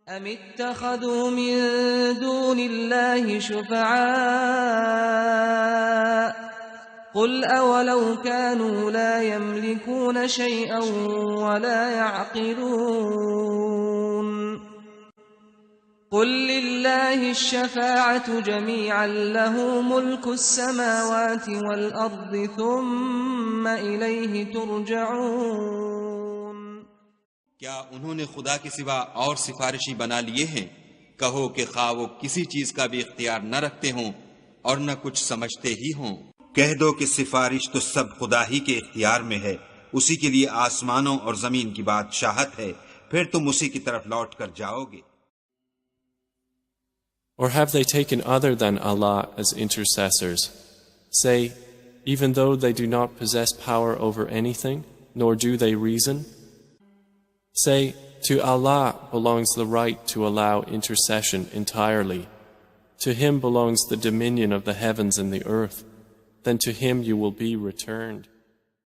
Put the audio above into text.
أم اتخذوا من دون الله شفعاء قل أولو كانوا لا يملكون شيئا ولا يعقلون قل لله الشفاعة جميعا له ملك السماوات والأرض ثم إليه ترجعون کیا انہوں نے خدا کے سوا اور سفارشی بنا لیے ہیں؟ کہو کہ خواہ وہ کسی چیز کا بھی اختیار نہ رکھتے ہوں اور نہ کچھ سمجھتے ہی ہوں، کہہ دو کہ سفارش تو سب خدا ہی کے اختیار میں ہے، اسی کے لیے آسمانوں اور زمین کی بادشاہت ہے، پھر تم اسی کی طرف لوٹ کر جاؤ گے۔ Or have they taken other than Allah as intercessors? Say, even though they do not possess power over anything, nor do they reason? Say, to Allah belongs the right to allow intercession entirely. To Him belongs the dominion of the heavens and the earth. Then to Him you will be returned.